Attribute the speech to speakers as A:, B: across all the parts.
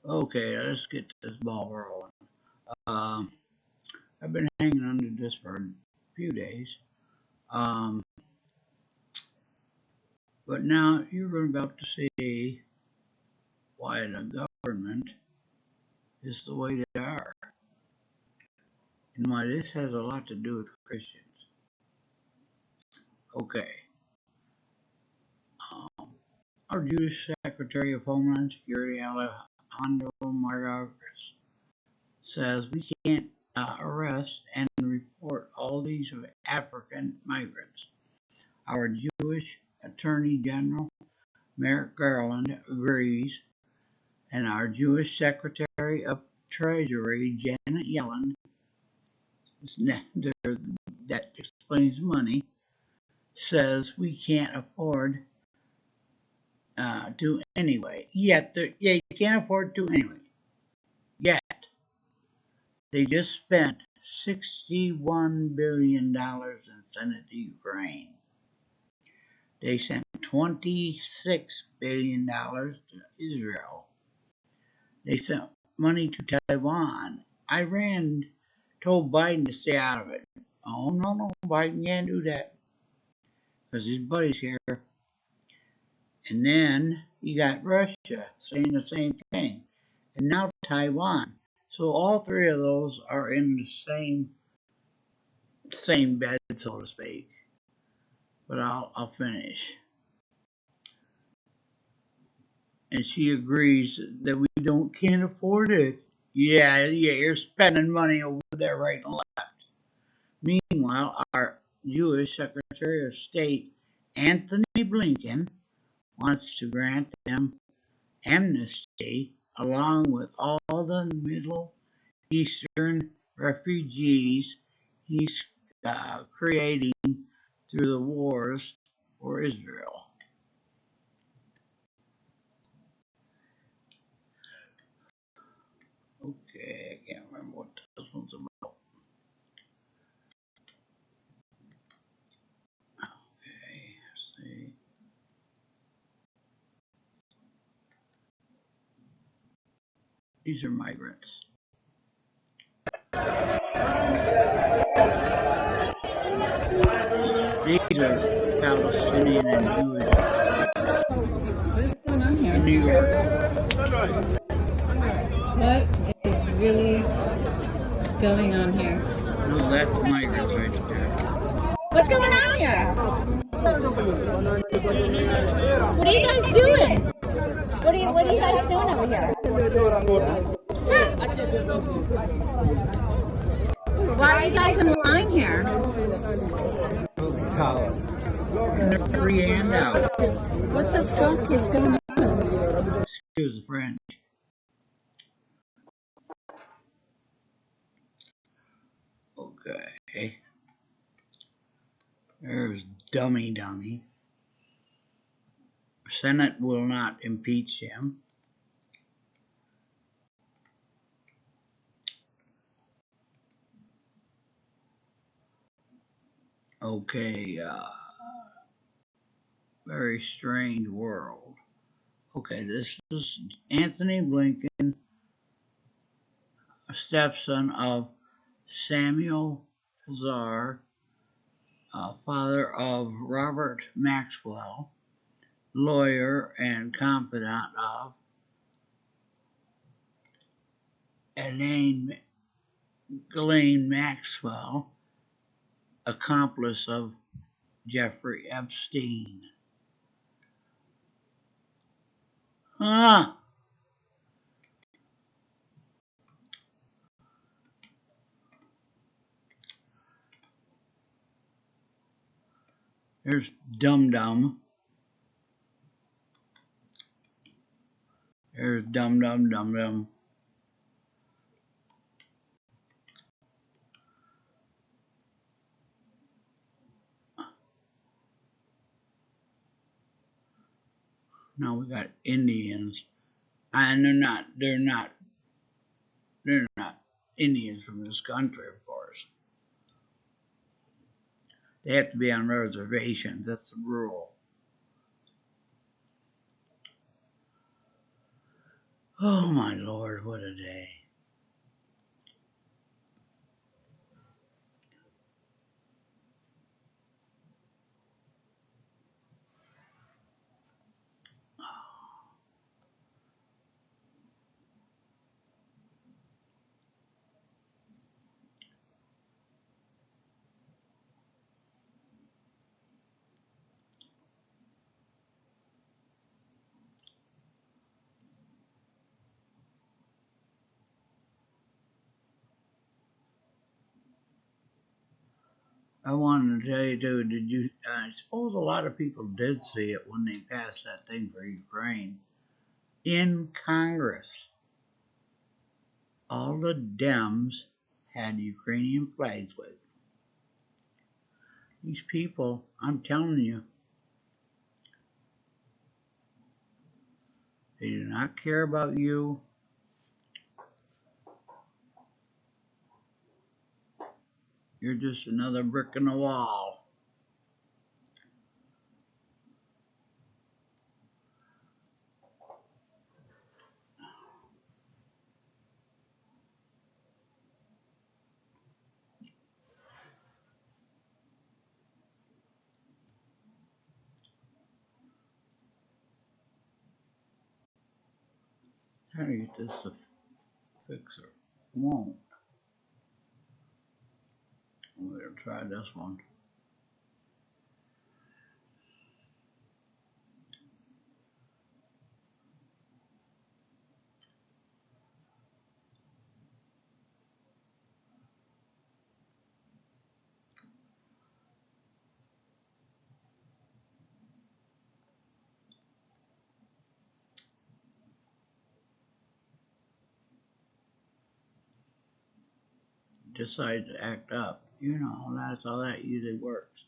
A: Okay, let's get this ball rolling. Um, I've been hanging on to this for a few days. Um, but now you're about to see why the government is the way they are. And why this has a lot to do with Christians. Okay. Um, our Jewish Secretary of Homeland Security, Alejandro Mayorkas, says we can't arrest and report all these African migrants. Our Jewish Attorney General, Merrick Garland, agrees, and our Jewish Secretary of Treasury, Janet Yellen, that explains money, says we can't afford to anyway. You can't afford to anyway. Yet, they just spent $61 billion and sent it to Ukraine. They sent $26 billion to Israel. They sent money to Taiwan. Iran told Biden to stay out of it. Oh, no, Biden can't do that because his buddy's here. And then you got Russia saying the same thing. And now Taiwan. So all three of those are in the same bed, so to speak. But I'll finish. And she agrees that we can't afford it. Yeah, you're spending money over there right and left. Meanwhile, our Jewish Secretary of State, Anthony Blinken, wants to grant them amnesty along with all the Middle Eastern refugees he's creating through the wars for Israel. Okay, I can't remember what this one's about. Okay, let's see. These are migrants. These are Palestinian and Jewish.
B: What's going on here?
A: In New York.
B: What is really going on here?
A: No, that's migrants right there.
B: What's going on here? What are you guys doing? What are you guys doing over here? Why are you guys in line here?
A: Free handout.
B: What the fuck is going on?
A: Excuse the French. Okay. There's dummy. Senate will not impeach him. Okay, very strange world. Okay, this is Anthony Blinken, a stepson of Samuel Kazar, father of Robert Maxwell, lawyer and confidant of Ghislaine Maxwell, accomplice of Jeffrey Epstein. There's Dum. There's Dum. Now we got Indians, and they're not Indians from this country, of course. They have to be on reservations. That's the rule. Oh my Lord, what a day. I wanted to tell you too, I suppose a lot of people did see it when they passed that thing for Ukraine. In Congress, all the Dems had Ukrainian flags with. These people, I'm telling you, they do not care about you. You're just another brick in the wall. How do you get this to fix it? Won't. We'll try this one. Decide to act up. You know, that's how that usually works.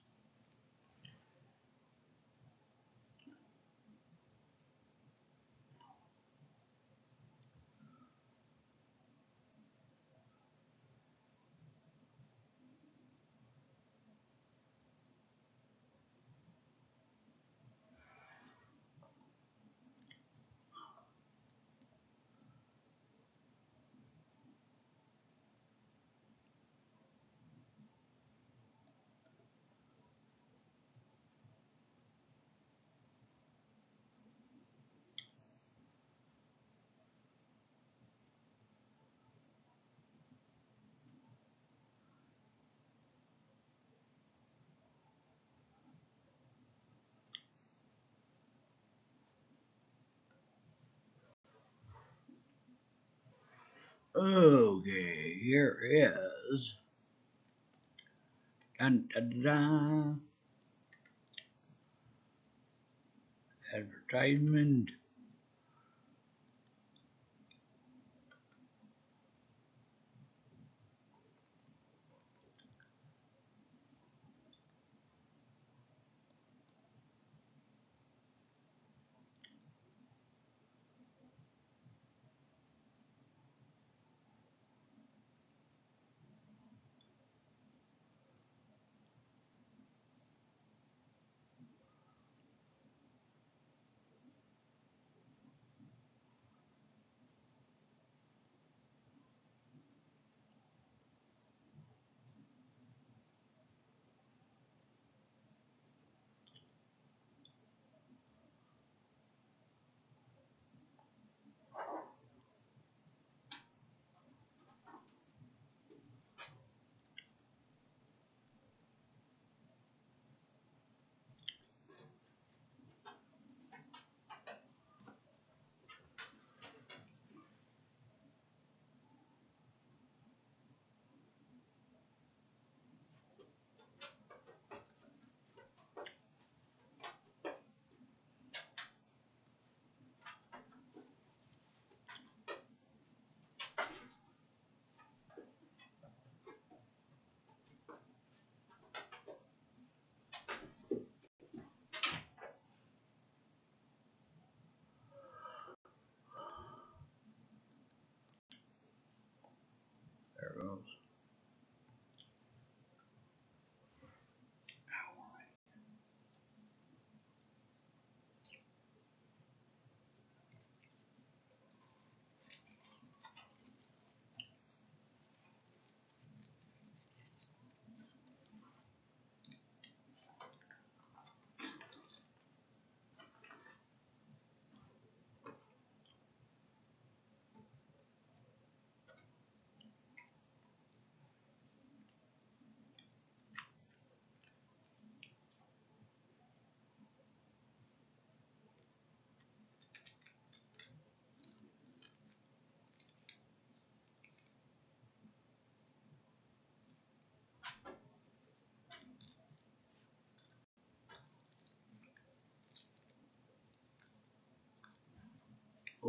A: Okay, here is dun, dun, dun, advertisement.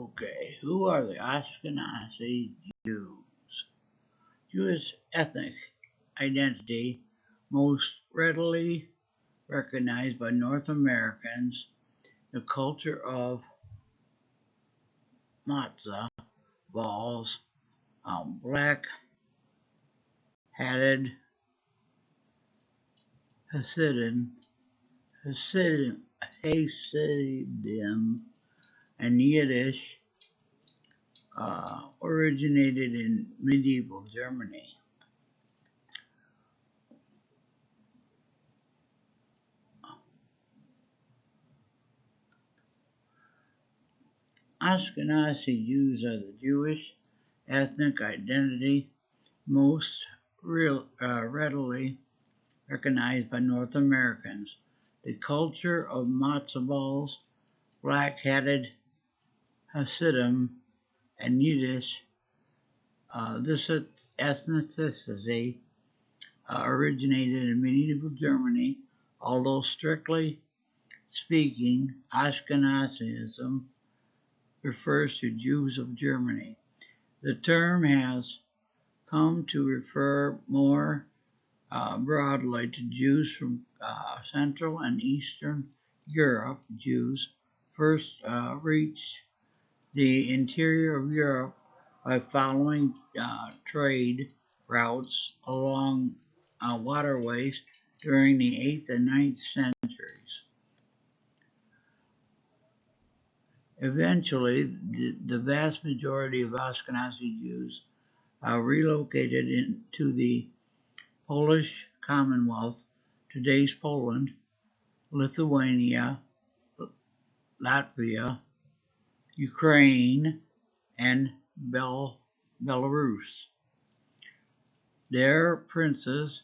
A: Okay, who are the Ashkenazi Jews? Jewish ethnic identity most readily recognized by North Americans, the culture of matzah balls, black-hatted Hasidim, and Yiddish originated in medieval Germany. Ashkenazi Jews are the Jewish ethnic identity most readily recognized by North Americans. The culture of matzah balls, black-hatted Hasidim, and Yiddish. This ethnicity originated in medieval Germany, although strictly speaking, Ashkenazism refers to Jews of Germany. The term has come to refer more broadly to Jews from Central and Eastern Europe. Jews first reached the interior of Europe by following trade routes along waterways during the 8th and 9th centuries. Eventually, the vast majority of Ashkenazi Jews relocated into the Polish Commonwealth, today's Poland, Lithuania, Latvia, Ukraine, and Belarus. Their princes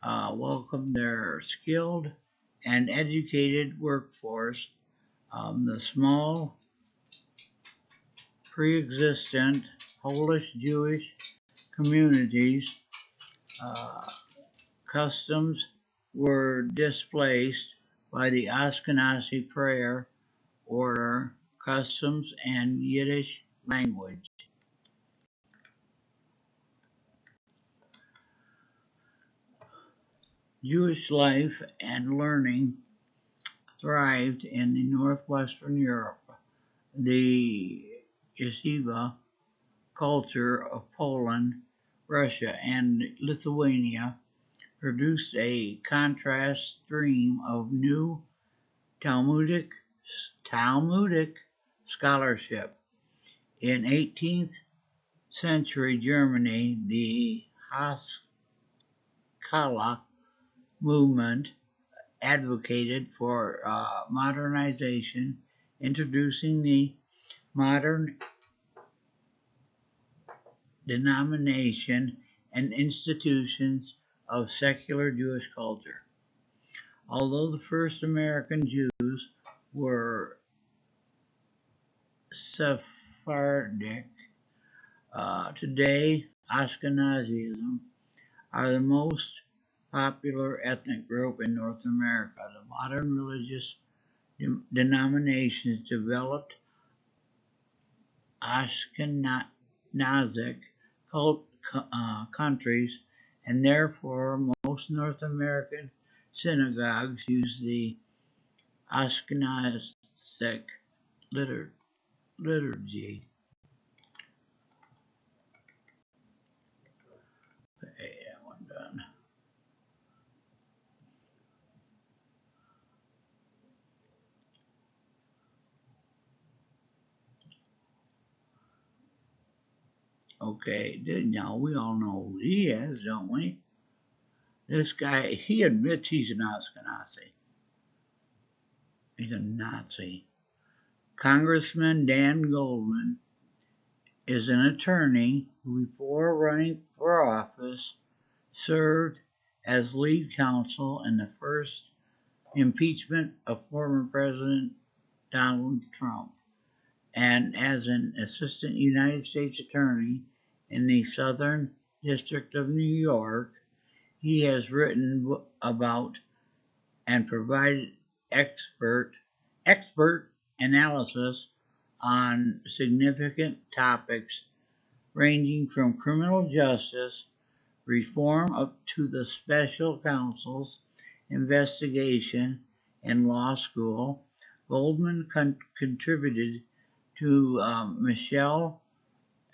A: welcomed their skilled and educated workforce. The small, pre-existent Polish Jewish communities' customs were displaced by the Ashkenazi prayer order customs and Yiddish language. Jewish life and learning thrived in northwestern Europe. The yeshiva culture of Poland, Russia, and Lithuania produced a contrast stream of new Talmudic scholarship. In 18th century Germany, the Haskalah movement advocated for modernization, introducing the modern denomination and institutions of secular Jewish culture. Although the first American Jews were Sephardic, today Ashkenazism are the most popular ethnic group in North America. The modern religious denominations developed Ashkenazic countries, and therefore most North American synagogues use the Ashkenazic liturgy. Okay, that one done. Okay, now we all know who he is, don't we? This guy, he admits he's an Ashkenazi. He's a Nazi. Congressman Dan Goldman is an attorney who, before running for office, served as lead counsel in the first impeachment of former President Donald Trump, and as an assistant United States attorney in the Southern District of New York. He has written about and provided expert analysis on significant topics ranging from criminal justice reform up to the special counsel's investigation and law school. Goldman contributed to Michelle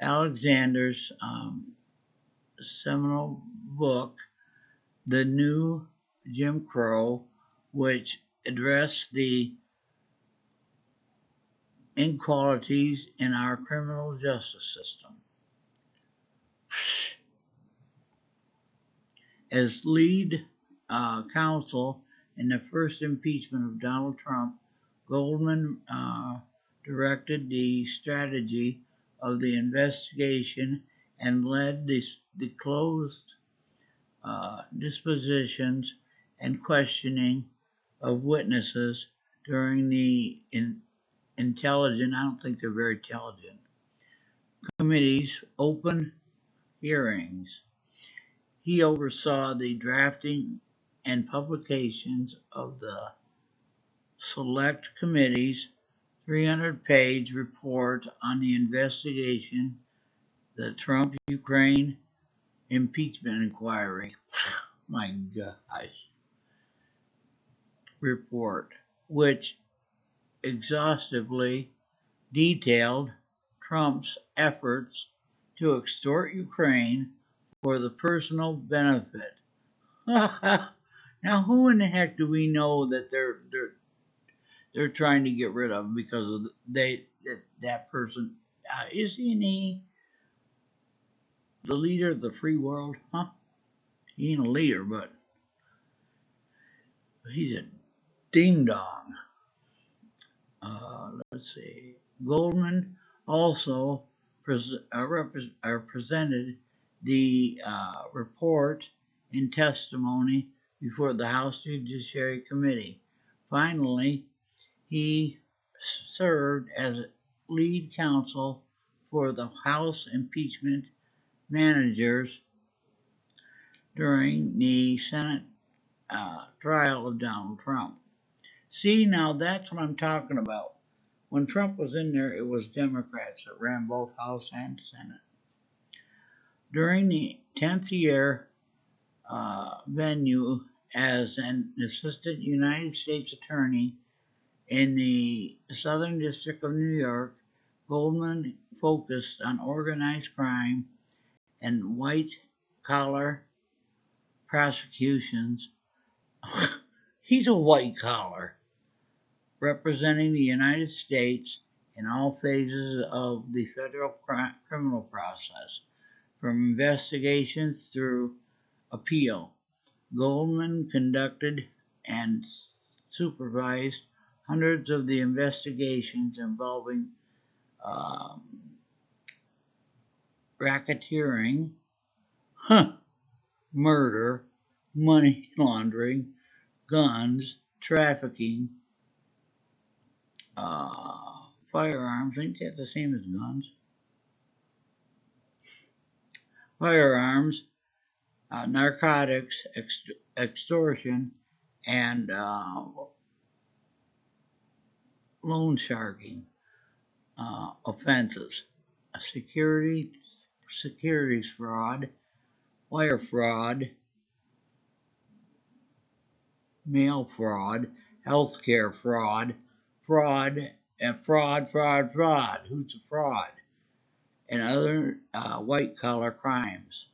A: Alexander's seminal book, The New Jim Crow, which addressed the inequalities in our criminal justice system. As lead counsel in the first impeachment of Donald Trump, Goldman directed the strategy of the investigation and led the closed dispositions and questioning of witnesses during the intelligent, I don't think they're very intelligent, committee's open hearings. He oversaw the drafting and publications of the Select Committee's 300-page report on the investigation, the Trump-Ukraine impeachment inquiry. My gosh. Report, which exhaustively detailed Trump's efforts to extort Ukraine for the personal benefit. Now, who in the heck do we know that they're trying to get rid of because of that person? Isn't he the leader of the free world? Huh? He ain't a leader, but he's a ding dong. Let's see. Goldman also presented the report in testimony before the House Judiciary Committee. Finally, he served as lead counsel for the House impeachment managers during the Senate trial of Donald Trump. See, now that's what I'm talking about. When Trump was in there, it was Democrats that ran both House and Senate. During the 10th year venue as an assistant United States attorney in the Southern District of New York, Goldman focused on organized crime and white-collar prosecutions. He's a white-collar, representing the United States in all phases of the federal criminal process, from investigations through appeal. Goldman conducted and supervised hundreds of the investigations involving racketeering, murder, money laundering, guns, trafficking, firearms. Ain't that the same as guns? Firearms, narcotics, extortion, and loan sharking offenses, securities fraud, wire fraud, mail fraud, healthcare fraud, fraud. Who's a fraud? And other white-collar crimes.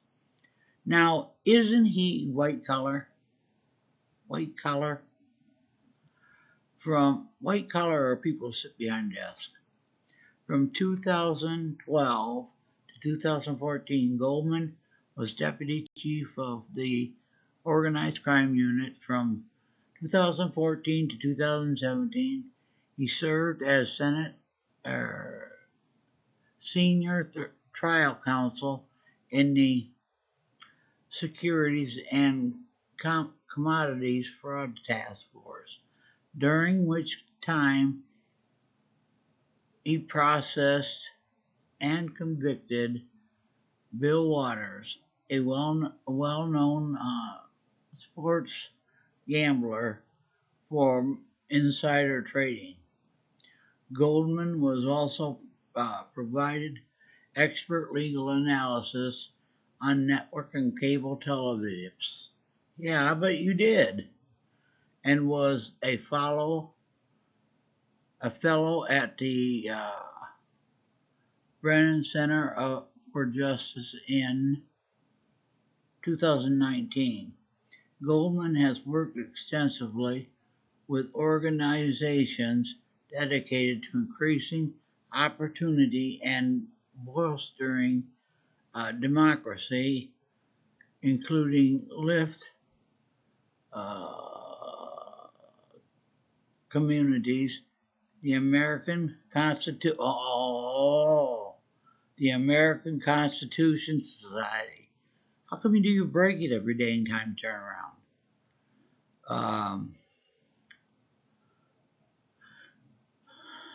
A: Now, isn't he white-collar? White-collar? From white-collar are people who sit behind desks. From 2012 to 2014, Goldman was deputy chief of the Organized Crime Unit. From 2014 to 2017, he served as senior trial counsel in the Securities and Commodities Fraud Task Force, during which time he processed and convicted Bill Waters, a well-known sports gambler, for insider trading. Goldman was also provided expert legal analysis on network and cable televisions. Yeah, I bet you did. And was a fellow at the Brennan Center for Justice in 2019. Goldman has worked extensively with organizations dedicated to increasing opportunity and bolstering democracy, including LIFT communities, the American the American Constitution Society. How come you break it every day and time turn around?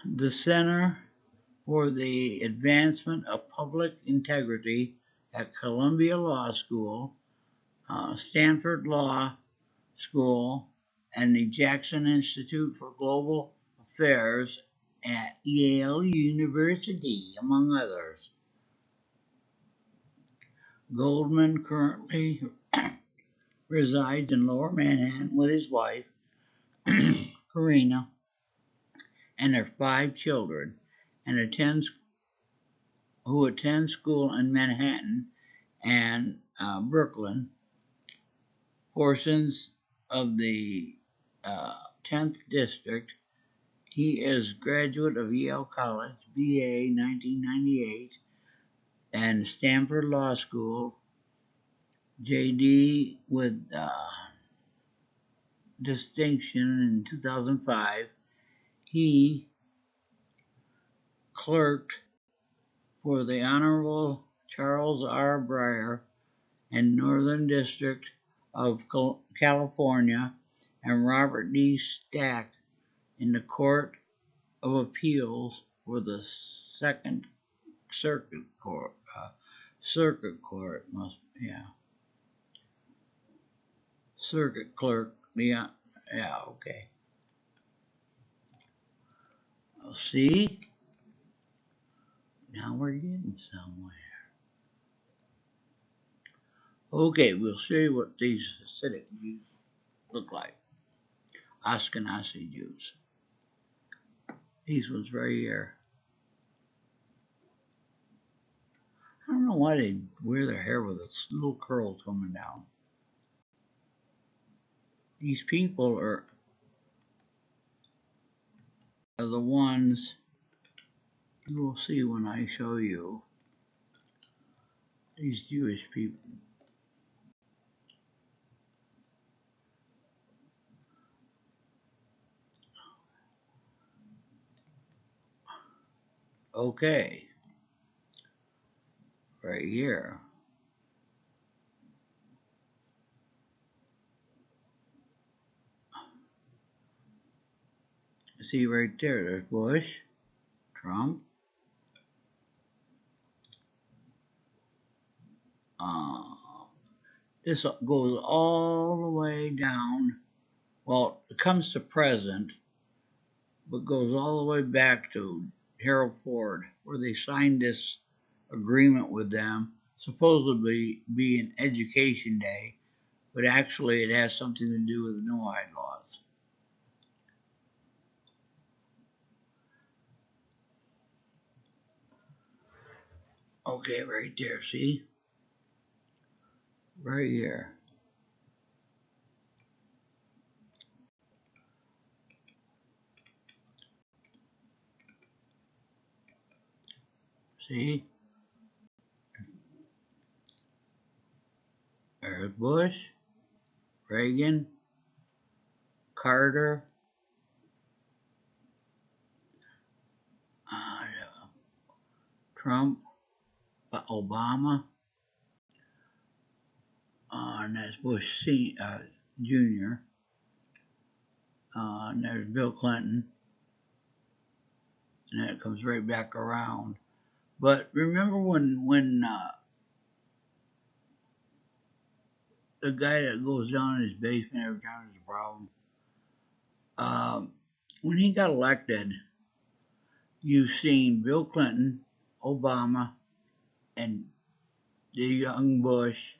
A: The Center for the Advancement of Public Integrity at Columbia Law School, Stanford Law School, and the Jackson Institute for Global Affairs at Yale University, among others. Goldman currently resides in Lower Manhattan with his wife, Karina, and their 5 children, and attend school in Manhattan and Brooklyn. Portions of the 10th District. He is graduate of Yale College, BA 1998, and Stanford Law School, JD with distinction in 2005. He clerked for the Honorable Charles R. Breyer in Northern District of California and Robert D. Stack in the Court of Appeals for the Second Circuit Court. Circuit clerk. Yeah, okay. See? Now we're getting somewhere. Okay, we'll show you what these Hasidic Jews look like. Ashkennazi Jews. These ones right here. I don't know why they wear their hair with its little curls coming down. These people are the ones you will see when I show you these Jewish people. Okay, right here. See right there, there's Bush, Trump, this goes all the way down. Well, it comes to present, but goes all the way back to Harold Ford, where they signed this agreement with them, supposedly being Education Day, but actually it has something to do with the no-hide laws. Okay, right there, see? Right here. See? There's Bush, Reagan, Carter, Trump, Obama, and that's Bush Jr., and there's Bill Clinton, and that comes right back around. But remember when the guy that goes down in his basement every time there's a problem, when he got elected, you've seen Bill Clinton, Obama, and the young Bush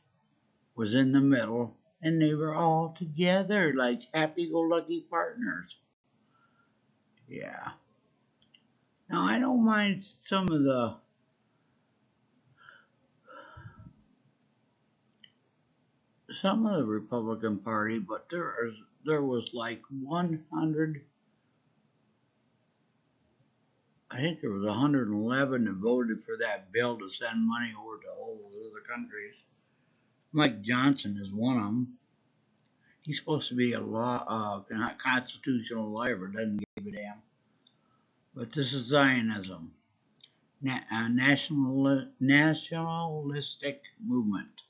A: was in the middle, and they were all together like happy-go-lucky partners. Yeah. Now I don't mind some of the Republican Party, but there was like 100. I think there was 111 that voted for that bill to send money over to all those other countries. Mike Johnson is one of them. He's supposed to be a constitutional lawyer, but doesn't give a damn. But this is Zionism, a nationalistic movement.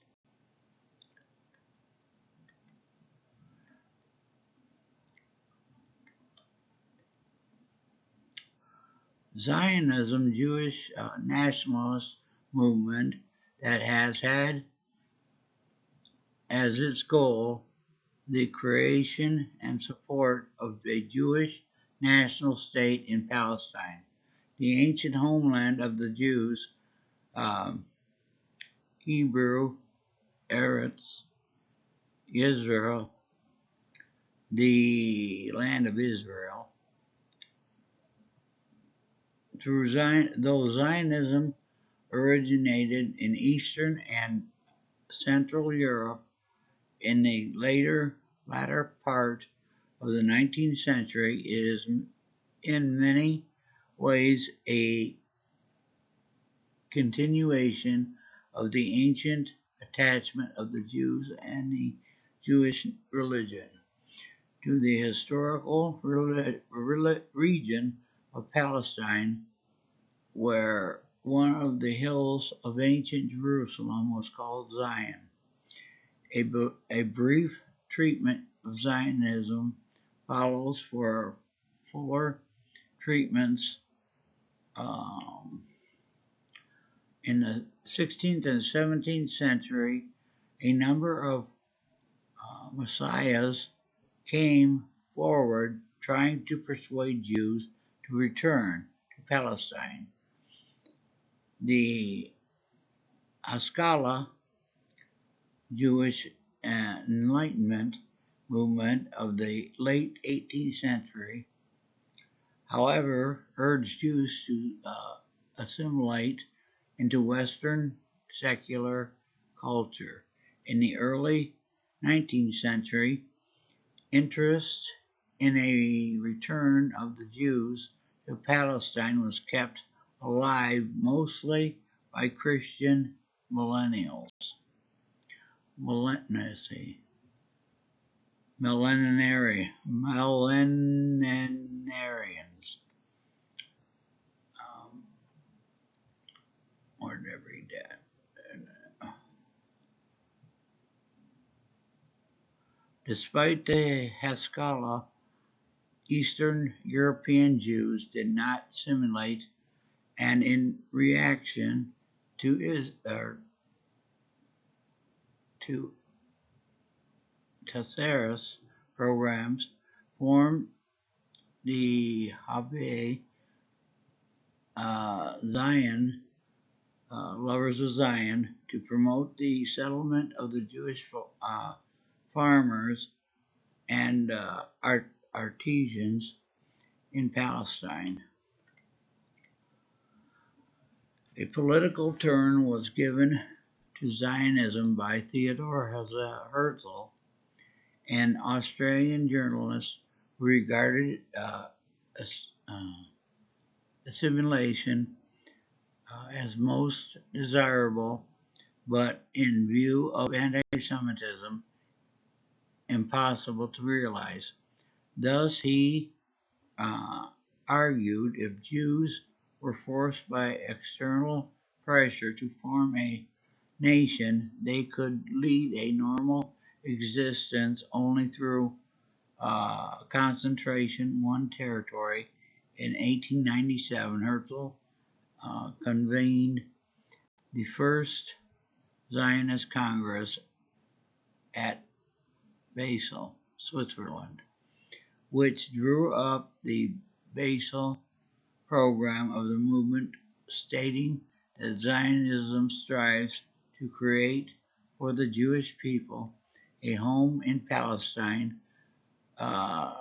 A: Zionism, Jewish nationalist movement that has had as its goal the creation and support of a Jewish national state in Palestine, the ancient homeland of the Jews, um, Hebrew, Eretz, Israel, the land of Israel. Though Zionism originated in Eastern and Central Europe in the latter part of the 19th century, it is in many ways a continuation of the ancient attachment of the Jews and the Jewish religion to the historical region of Palestine, where one of the hills of ancient Jerusalem was called Zion. A brief treatment of Zionism follows for fuller treatments in the 16th and 17th century. A number of messiahs came forward trying to persuade Jews to return to Palestine. The Haskalah, Jewish Enlightenment movement of the late 18th century, however, urged Jews to assimilate into Western secular culture. In the early 19th century, interest in a return of the Jews to Palestine was kept alive mostly by Christian millenarians. Where did I read that? Despite the Haskalah, Eastern European Jews did not assimilate, and in reaction to Tsarist programs, formed the Havai Zion, Lovers of Zion, to promote the settlement of the Jewish farmers and artisans in Palestine. A political turn was given to Zionism by Theodor Herzl, an Australian journalist who regarded assimilation as most desirable, but in view of anti-Semitism, impossible to realize. Thus, he argued if Jews were forced by external pressure to form a nation, they could lead a normal existence only through concentration one territory. In 1897, Herzl convened the first Zionist Congress at Basel, Switzerland, which drew up the Basel program of the movement, stating that Zionism strives to create for the Jewish people a home in Palestine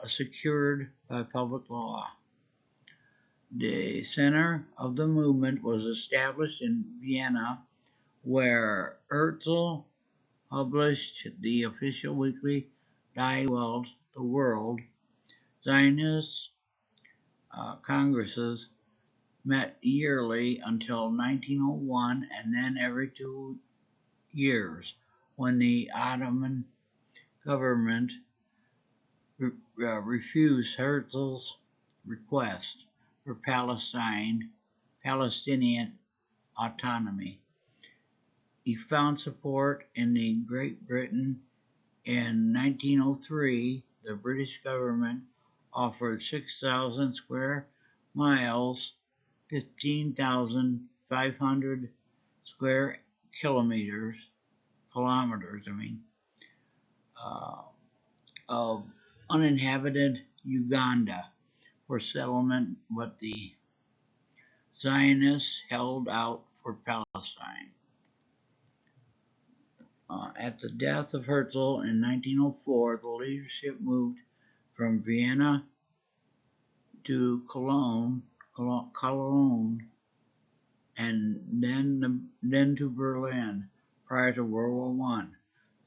A: secured by public law. The center of the movement was established in Vienna, where Herzl published the official weekly Die Welt, the World. Zionist congresses met yearly until 1901 and then every 2 years when the Ottoman government refused Herzl's request for Palestinian autonomy. He found support in Great Britain. In 1903, the British government offered 6,000 square miles, 15,500 square kilometers, of uninhabited Uganda for settlement, but the Zionists held out for Palestine. At the death of Herzl in 1904, the leadership moved from Vienna to Cologne, and then to Berlin prior to World War I.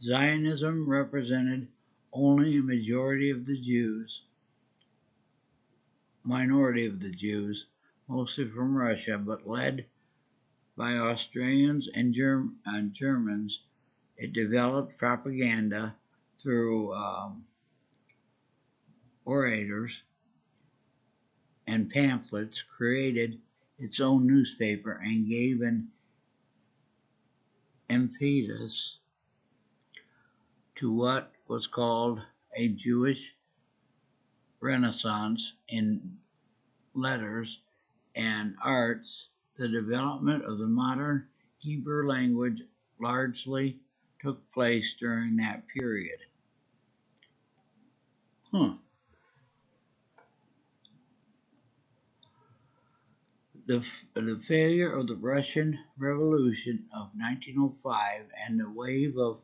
A: Zionism represented only a minority of the Jews, mostly from Russia, but led by Austrians and Germans. It developed propaganda through orators and pamphlets, created its own newspaper, and gave an impetus to what was called a Jewish Renaissance in letters and arts. The development of the modern Hebrew language largely took place during that period. The failure of the Russian Revolution of 1905 and the wave of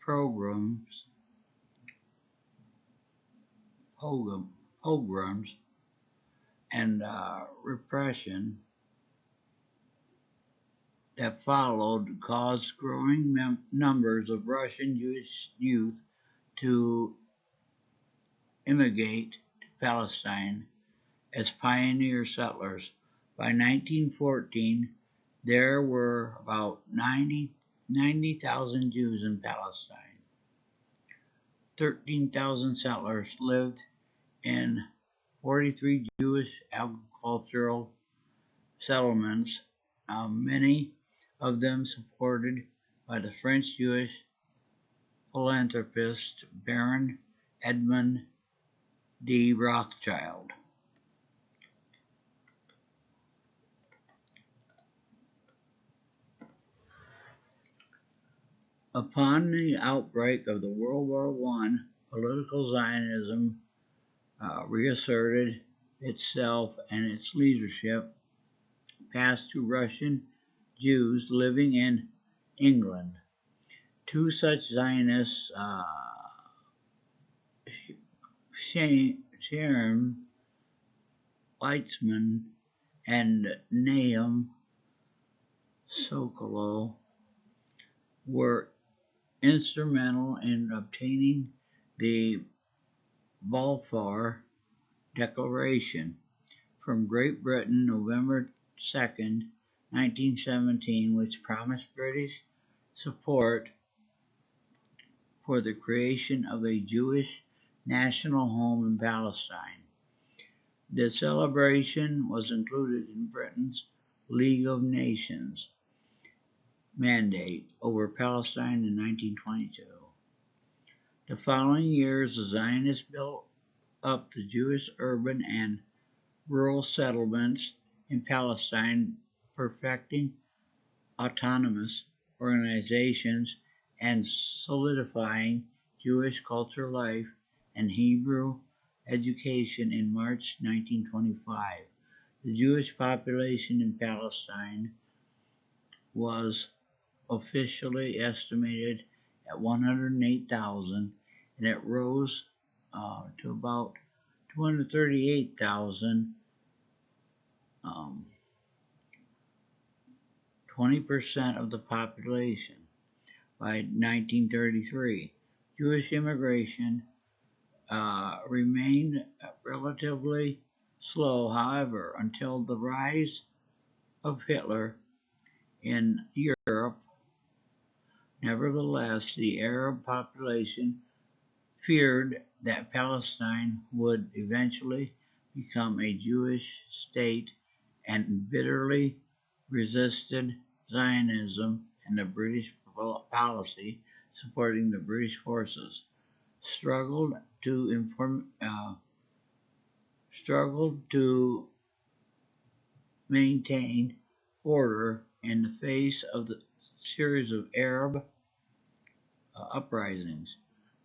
A: pogroms and repression that followed caused growing numbers of Russian Jewish youth to immigrate to Palestine as pioneer settlers. By 1914, there were about 90,000 Jews in Palestine. 13,000 settlers lived in 43 Jewish agricultural settlements, many of them supported by the French Jewish philanthropist Baron Edmund de Rothschild. Upon the outbreak of the World War I, political Zionism reasserted itself, and its leadership passed to Russian Jews living in England. Two such Zionists, Sherem Weitzman and Nahum Sokolow, were instrumental in obtaining the Balfour Declaration from Great Britain, November 2nd, 1917, which promised British support for the creation of a Jewish national home in Palestine. The celebration was included in Britain's League of Nations mandate over Palestine in 1922. The following years, the Zionists built up the Jewish urban and rural settlements in Palestine, perfecting autonomous organizations and solidifying Jewish cultural life and Hebrew education in March 1925. The Jewish population in Palestine was officially estimated at 108,000, and it rose to about 238,000, 20% of the population by 1933. Jewish immigration remained relatively slow, however, until the rise of Hitler in Europe. Nevertheless, the Arab population feared that Palestine would eventually become a Jewish state and bitterly resisted Zionism and the British policy supporting the British forces. Struggled to maintain order in the face of the series of Arab uprisings.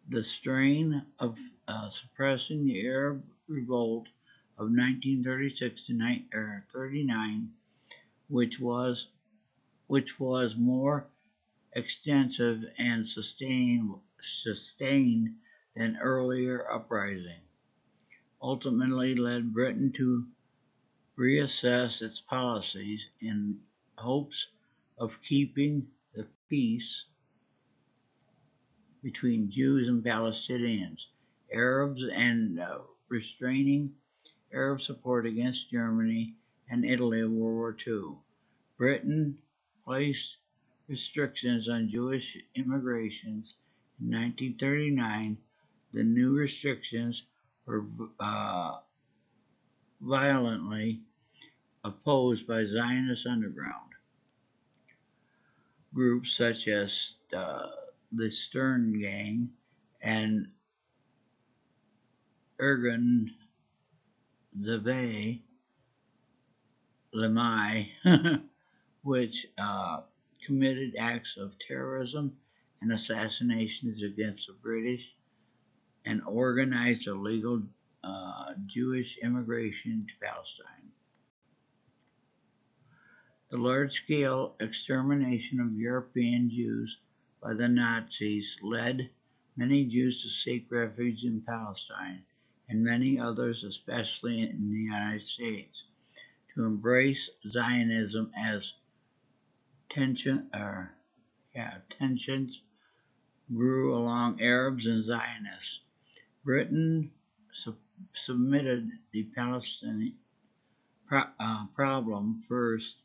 A: The strain of suppressing the Arab revolt of 1936 to 1939, which was more extensive and sustained than earlier uprising, ultimately led Britain to reassess its policies in hopes of keeping the peace between Jews and Palestinians, Arabs, and restraining Arab support against Germany and Italy in World War II. Britain placed restrictions on Jewish immigrations in 1939. The new restrictions were violently opposed by Zionist underground groups such as the Stern Gang and Ergun Zaveh Lemai, which committed acts of terrorism and assassinations against the British and organized illegal Jewish immigration to Palestine. The large-scale extermination of European Jews by the Nazis led many Jews to seek refuge in Palestine, and many others, especially in the United States, to embrace Zionism as tensions grew along Arabs and Zionists. Britain submitted the Palestinian problem first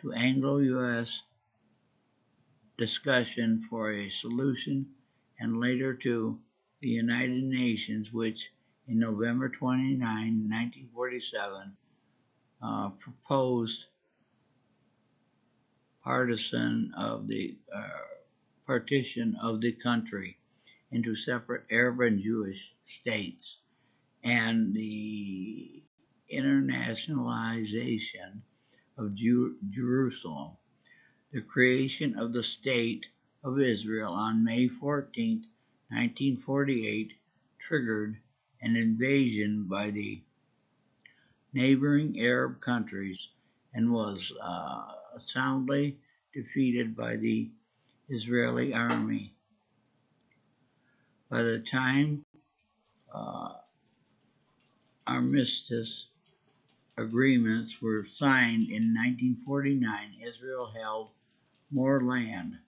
A: to Anglo-US discussion for a solution, and later to the United Nations, which in November 29, 1947, proposed partition of the country into separate Arab and Jewish states, and the internationalization of Jerusalem. The creation of the State of Israel on May 14, 1948, triggered an invasion by the neighboring Arab countries and was soundly defeated by the Israeli army. By the time armistice agreements were signed in 1949, Israel held more land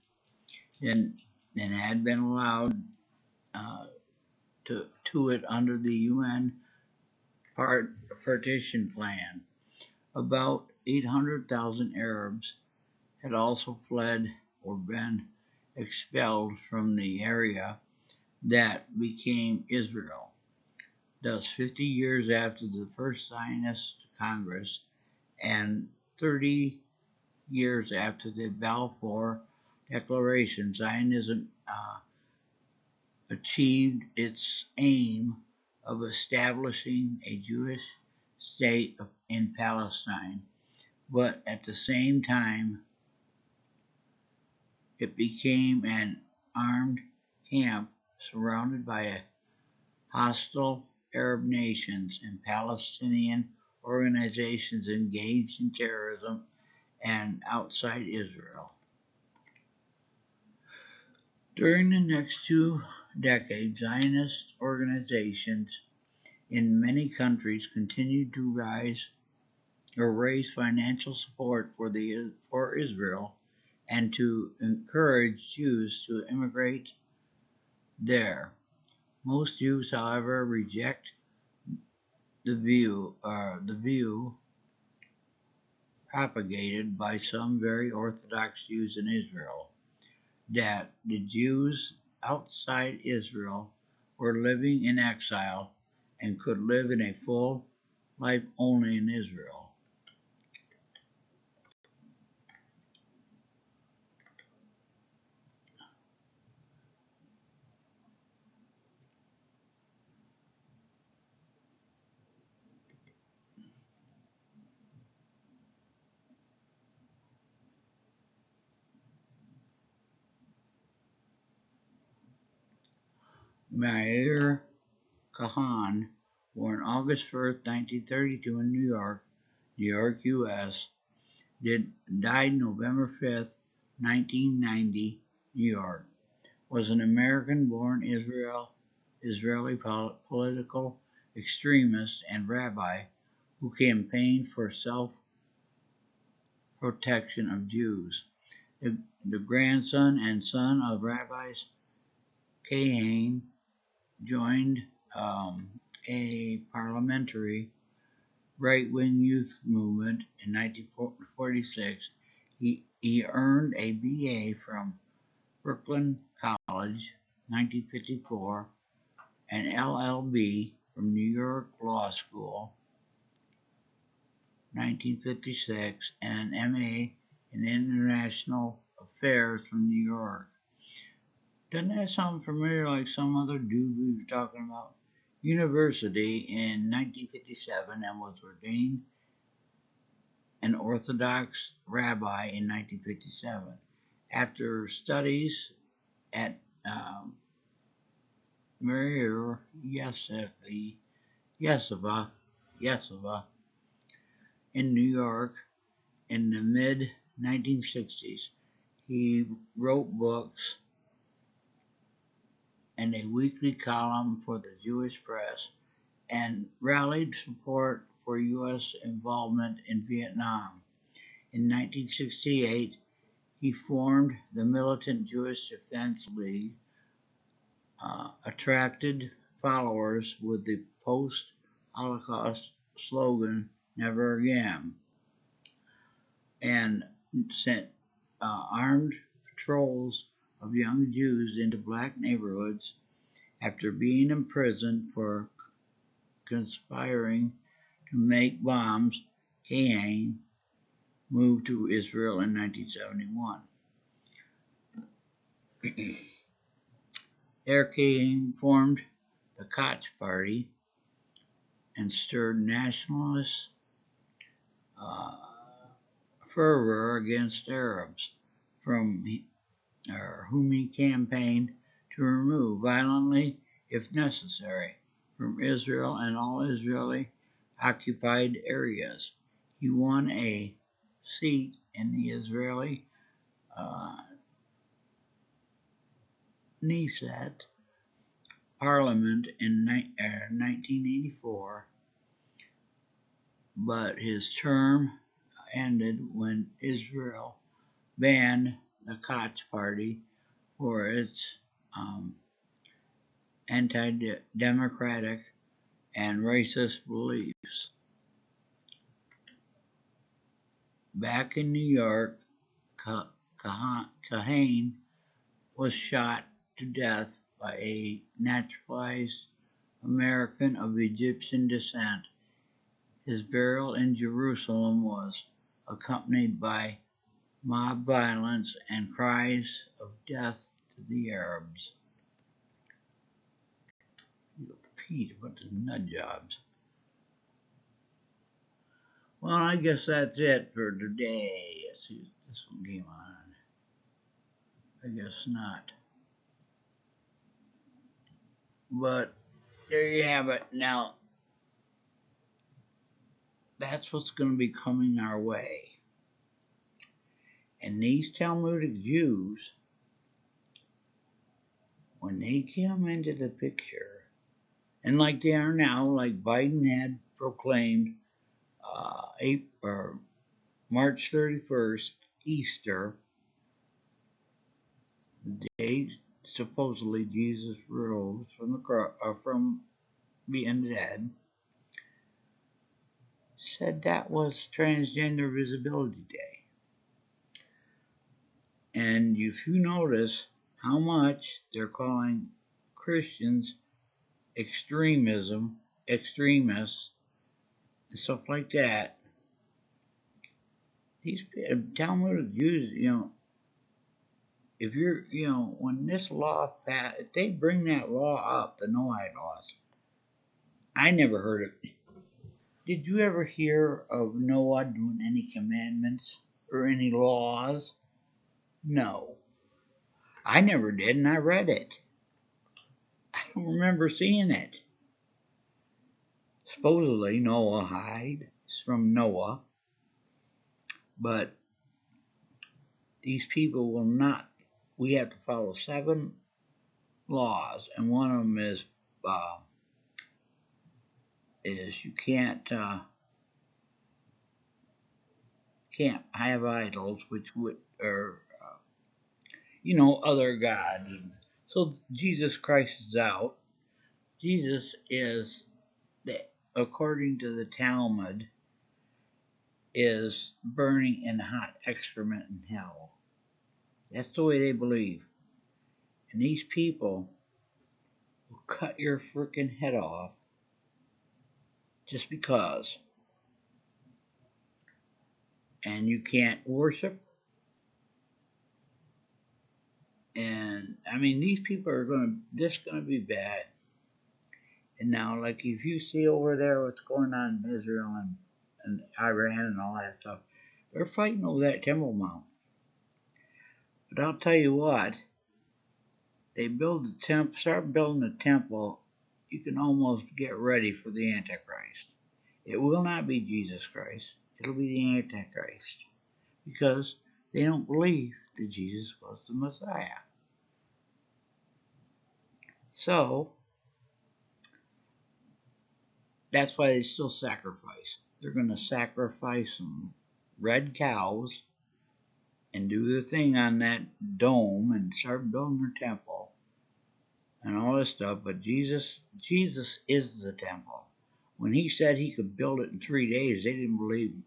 A: than had been allowed to it under the UN partition plan. About 800,000 Arabs had also fled or been expelled from the area that became Israel. Thus, 50 years after the first Zionist Congress and 30 years after the Balfour Declaration, Zionism achieved its aim of establishing a Jewish state in Palestine, but at the same time, it became an armed camp surrounded by hostile Arab nations and Palestinian organizations engaged in terrorism and outside Israel. During the next 2 decades, Zionist organizations in many countries continued to raise financial support for Israel and to encourage Jews to immigrate there. Most Jews, however, reject the view propagated by some very Orthodox Jews in Israel that the Jews outside Israel were living in exile and could live in a full life only in Israel. Meir Kahan, born August 1st, 1932 in New York, U.S., died November 5th, 1990, New York, was an American-born Israeli political extremist and rabbi who campaigned for self-protection of Jews. The grandson and son of rabbis Kahan joined a parliamentary right-wing youth movement in 1946. He earned a BA from Brooklyn College, 1954, an LLB from New York Law School, 1956, and an MA in International Affairs from New York. Doesn't that sound familiar, like some other dude we were talking about? University in 1957 and was ordained an Orthodox rabbi in 1957. After studies at Meir Yeshiva in New York in the mid 1960s, he wrote books and a weekly column for the Jewish press and rallied support for U.S. involvement in Vietnam. In 1968, he formed the Militant Jewish Defense League, attracted followers with the post-Holocaust slogan, "Never Again," and sent armed patrols of young Jews into black neighborhoods. After being imprisoned for conspiring to make bombs, Kahan moved to Israel in 1971. There, Kahan formed the Koch Party and stirred nationalist fervor against Arabs, whom he campaigned to remove violently, if necessary, from Israel and all Israeli occupied areas. He won a seat in the Israeli Knesset parliament in 1984, but his term ended when Israel banned the Koch Party for its anti-democratic and racist beliefs. Back in New York, Kahan was shot to death by a naturalized American of Egyptian descent. His burial in Jerusalem was accompanied by mob violence and cries of death to the Arabs. Pete, what the nut jobs? Well, I guess that's it for today. Let's see if this one came on. I guess not. But there you have it. Now, That's what's going to be coming our way. And these Talmudic Jews, when they come into the picture, and like they are now, like Biden had proclaimed March 31st, Easter, the day supposedly Jesus rose from being dead, said that was Transgender Visibility Day. And if you notice how much they're calling Christians extremists, and stuff like that, these Talmudic Jews, if you're, when this law passed, if they bring that law up, the Noahide laws, I never heard of it. Did you ever hear of Noah doing any commandments or any laws? No. I never did, and I read it. I don't remember seeing it. Supposedly, Noahide is from Noah, but these people will not. We have to follow 7 laws, and one of them is you can't have idols, which would other gods. So Jesus Christ is out. Jesus is, according to the Talmud, is burning in hot excrement in hell. That's the way they believe. And these people will cut your freaking head off just because. And you can't worship. And I mean, these people are this is gonna be bad. And now, like, if you see over there what's going on in Israel and Iran and all that stuff, they're fighting over that Temple Mount. But I'll tell you what, they start building the temple, you can almost get ready for the Antichrist. It will not be Jesus Christ, it'll be the Antichrist, because they don't believe that Jesus was the Messiah. So, that's why they still sacrifice. They're going to sacrifice some red cows and do the thing on that dome and start building their temple and all this stuff. But Jesus is the temple. When he said he could build it in 3 days, they didn't believe him.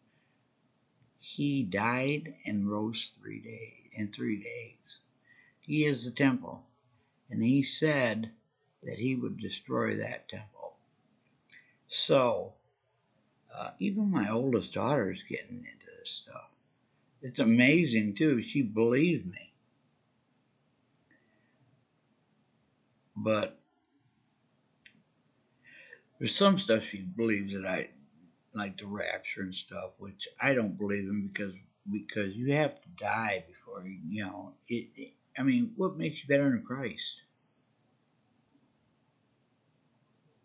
A: He died and rose in 3 days. He is the temple. And he said that he would destroy that temple. So, even my oldest daughter is getting into this stuff. It's amazing, too. She believes me. But there's some stuff she believes that I like, the rapture and stuff, which I don't believe in because you have to die before I mean, what makes you better than Christ?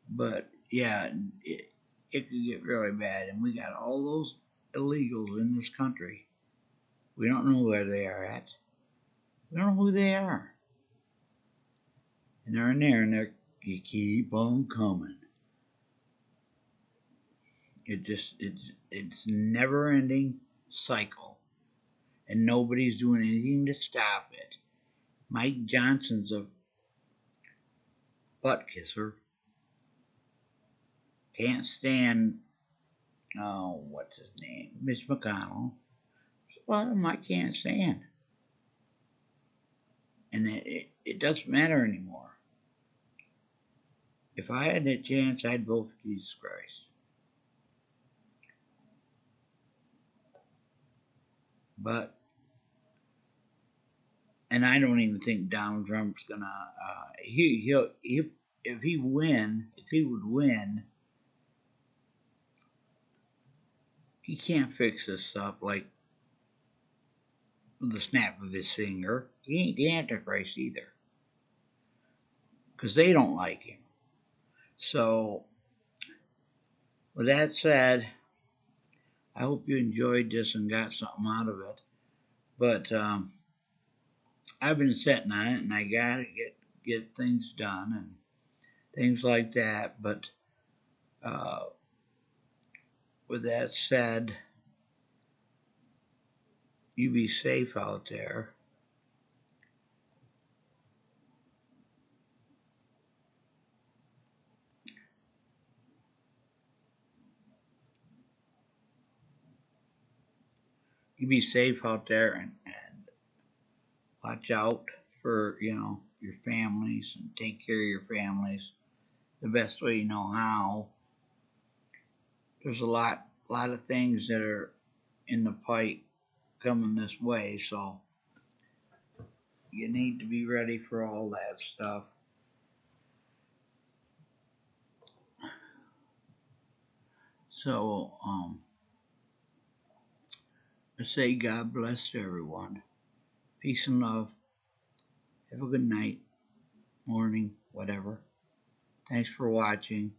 A: But yeah, it could get really bad, and we got all those illegals in this country. We don't know where they are at. We don't know who they are. And they're in there, and you keep on coming. It's never-ending cycle, and nobody's doing anything to stop it. Mike Johnson's a butt kisser. Can't stand, what's his name, Mitch McConnell. A lot of them I can't stand. And it doesn't matter anymore. If I had a chance, I'd vote for Jesus Christ. But, and I don't even think Donald Trump's gonna, if he would win, he can't fix this up like with the snap of his finger. He ain't the Antichrist either, because they don't like him. So, with that said, I hope you enjoyed this and got something out of it. But I've been sitting on it, and I gotta get things done and things like that. But uh, with that said, you be safe out there. You be safe out there, and watch out for your families, and take care of your families the best way you know how. There's a lot of things that are in the pipe coming this way, so you need to be ready for all that stuff. So I say God bless everyone. Peace and love. Have a good night, morning, whatever. Thanks for watching.